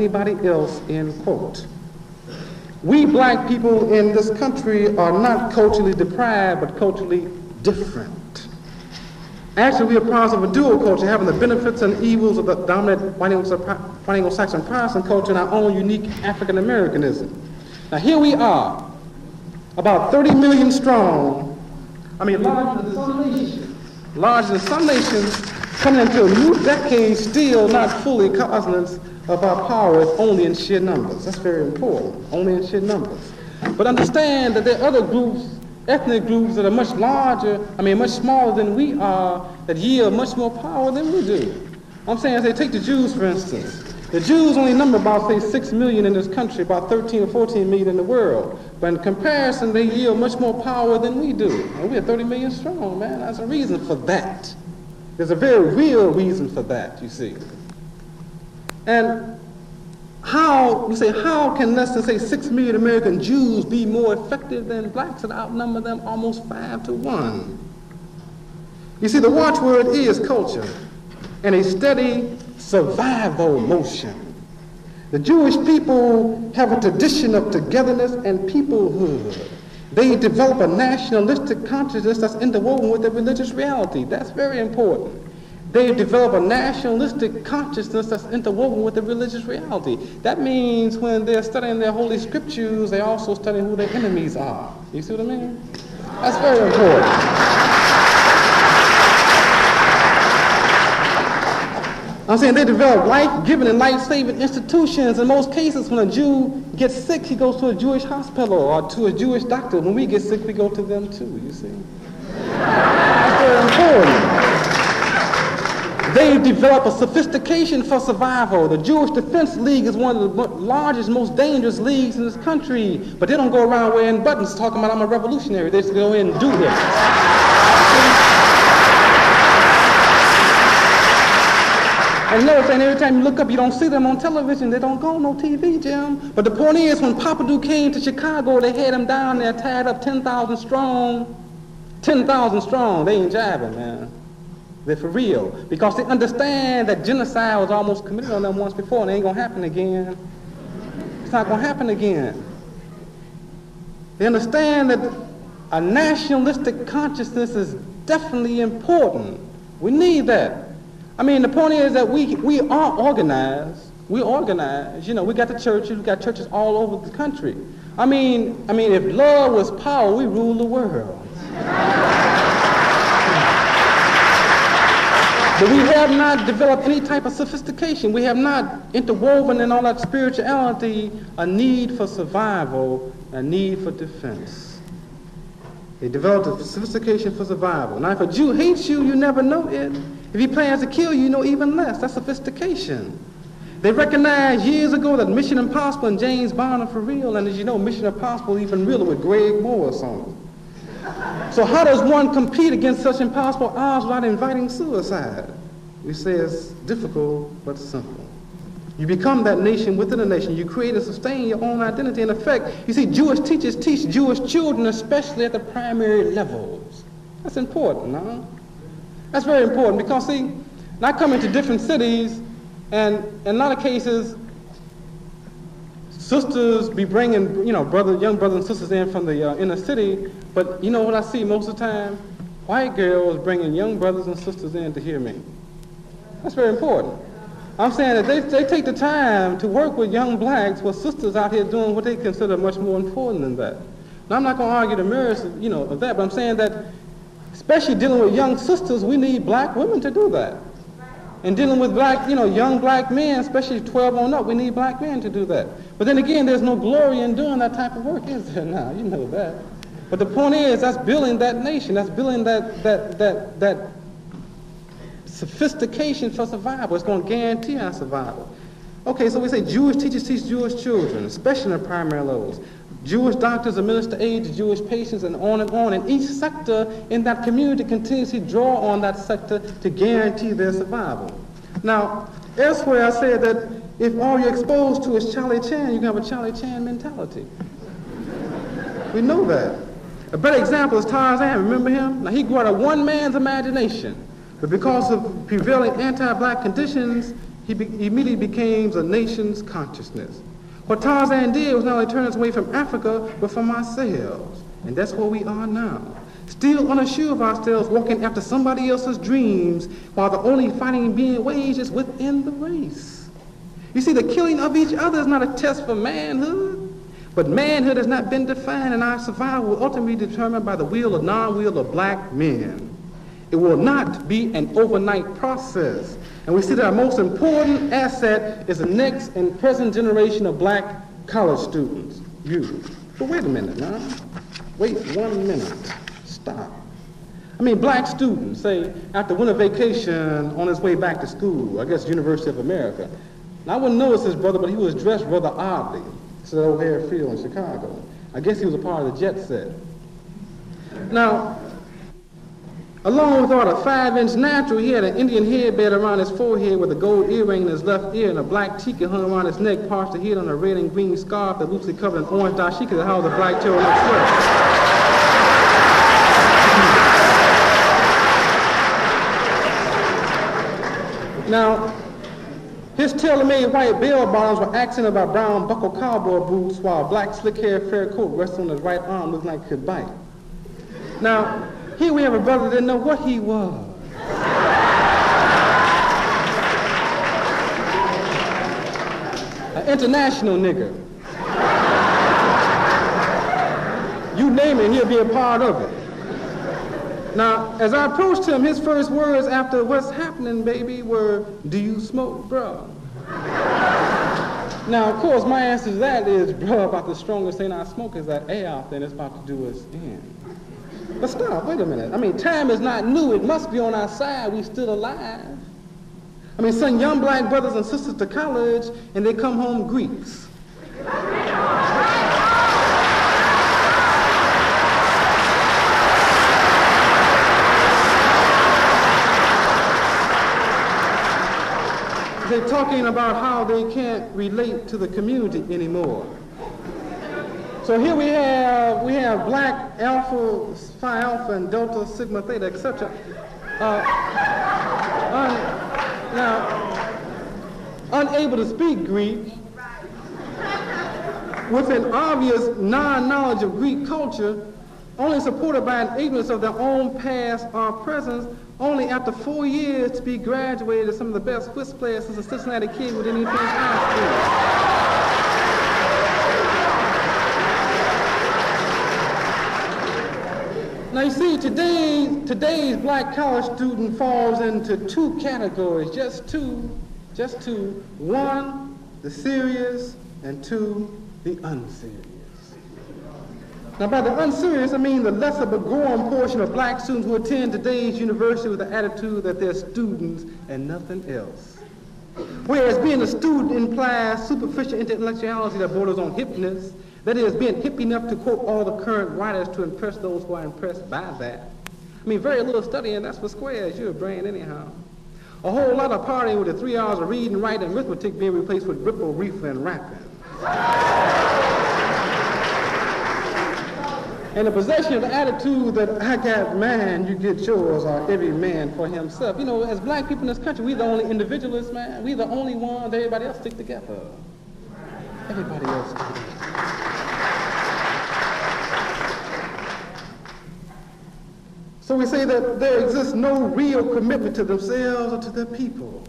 anybody else, end quote. We black people in this country are not culturally deprived, but culturally different. Actually, we are products of a dual culture, having the benefits and evils of the dominant white Anglo-Saxon Protestant culture and our own unique African Americanism. Now here we are, about 30 million strong, larger than some nations, coming into a new decade, still not fully cognizant of our power, only in sheer numbers. That's very important, only in sheer numbers. But understand that there are other groups, ethnic groups that are much larger, much smaller than we are, that yield much more power than we do. I'm saying, say, take the Jews, for instance. The Jews only number about, say, 6 million in this country, about 13 or 14 million in the world. But in comparison, they yield much more power than we do. And we're 30 million strong, man. There's a reason for that. There's a very real reason for that, you see. And how can less than, say, 6 million American Jews be more effective than blacks that outnumber them almost 5 to 1? You see, the watchword is culture and a steady survival motion. The Jewish people have a tradition of togetherness and peoplehood. They develop a nationalistic consciousness that's interwoven with their religious reality. That's very important. They develop a nationalistic consciousness that's interwoven with the religious reality. That means when they're studying their holy scriptures, they're also studying who their enemies are. You see what I mean? That's very important. I'm saying they develop life-giving and life-saving institutions. In most cases, when a Jew gets sick, he goes to a Jewish hospital or to a Jewish doctor. When we get sick, we go to them too, you see. That's very important. They develop a sophistication for survival. The Jewish Defense League is one of the largest, most dangerous leagues in this country. But they don't go around wearing buttons talking about I'm a revolutionary. They just go in and do this. And another thing, every time you look up, you don't see them on television. They don't go on no TV, Jim. But the point is, when Papadou came to Chicago, they had him down there tied up 10,000 strong. 10,000 strong. They ain't jiving, man. They're for real. Because they understand that genocide was almost committed on them once before, and it ain't going to happen again. It's not going to happen again. They understand that a nationalistic consciousness is definitely important. We need that. The point is that we are organized. We're organized. You know, we got the churches. We got churches all over the country. If love was power, we rule the world. But we have not developed any type of sophistication. We have not interwoven in all that spirituality a need for survival, a need for defense. They developed a sophistication for survival. Now, if a Jew hates you, you never know it. If he plans to kill you, you know even less. That's sophistication. They recognized years ago that Mission Impossible and James Bond are for real, and as you know, Mission Impossible is even realer with Greg Morris on it. So how does one compete against such impossible odds without inviting suicide? We say it's difficult, but simple. You become that nation within a nation. You create and sustain your own identity. In effect, you see, Jewish teachers teach Jewish children, especially at the primary levels. That's important, huh? That's very important because, see, not coming to different cities, and in a lot of cases, sisters be bringing, young brothers and sisters in from the inner city, but you know what I see most of the time? White girls bringing young brothers and sisters in to hear me. That's very important. I'm saying that they take the time to work with young blacks, with sisters out here doing what they consider much more important than that. Now, I'm not going to argue the merits, of that, but I'm saying that especially dealing with young sisters, we need black women to do that. And dealing with black, young black men, especially 12 on up, we need black men to do that. But then again, there's no glory in doing that type of work, is there now? You know that. But the point is, that's building that nation. That's building that sophistication for survival. It's going to guarantee our survival. Okay, so we say Jewish teachers teach Jewish children, especially in the primary levels. Jewish doctors administer aid to Jewish patients, and on. And each sector in that community continuously draw on that sector to guarantee their survival. Now, elsewhere I said that if all you're exposed to is Charlie Chan, you can have a Charlie Chan mentality. We know that. A better example is Tarzan. Remember him? Now, he grew out of one man's imagination. But because of prevailing anti-black conditions immediately became a nation's consciousness. What Tarzan did was not only turn us away from Africa, but from ourselves. And that's where we are now. Still unsure of ourselves, walking after somebody else's dreams, while the only fighting being waged is within the race. You see, the killing of each other is not a test for manhood, but manhood has not been defined, and our survival will ultimately be determined by the will or non-will of black men. It will not be an overnight process. And we see that our most important asset is the next and present generation of black college students, you. But wait a minute now. Wait 1 minute. Stop. I mean, black students, say, after winter vacation on his way back to school, I guess University of America. Now, I wouldn't notice his brother, but he was dressed rather oddly. It's at O'Hare Field in Chicago. I guess he was a part of the jet set. Now, along with all the 5-inch natural, he had an Indian headband around his forehead with a gold earring in his left ear and a black tiki hung around his neck, partially hid on a red and green scarf that loosely covered an orange dashiki that housed a black turtleneck sweater. Now, his tailor-made white bell-bottoms were accented by brown buckle cowboy boots, while a black slick-haired fur coat rested on his right arm looking like it could bite. Now, here we have a brother that didn't know what he was. An international nigger. You name it, he'll be a part of it. Now, as I approached him, his first words after "what's happening, baby," were, "Do you smoke, bro?" Now, of course, my answer to that is, bro, about the strongest thing I smoke is that air out there that's about to do us in. But stop, wait a minute. I mean, time is not new. It must be on our side. We still alive. I mean, send young black brothers and sisters to college, and they come home Greeks. They're talking about how they can't relate to the community anymore. So here we have black alpha, phi alpha, and delta, sigma, theta, etc. Now, unable to speak Greek, with an obvious non-knowledge of Greek culture, only supported by an ignorance of their own past or present, only after 4 years to be graduated as some of the best whist players since a Cincinnati kid who didn't even finish high school. Now you see, today's black college student falls into 2 categories, just two. One, the serious, and 2, the unserious. Now, by the unserious, I mean the lesser but growing portion of black students who attend today's university with the attitude that they're students and nothing else. Whereas being a student implies superficial intellectuality that borders on hipness, that is, being hip enough to quote all the current writers to impress those who are impressed by that. I mean, very little studying, that's for squares, you're a brain anyhow. A whole lot of partying with the 3 hours of reading, writing, and arithmetic being replaced with ripple, reefer, and rapping. And the possession of the attitude that I got mine, you get yours, or every man for himself. You know, as black people in this country, we're the only individualists, man. We're the only ones, everybody else stick together. Everybody else stick together. So we say that there exists no real commitment to themselves or to their people.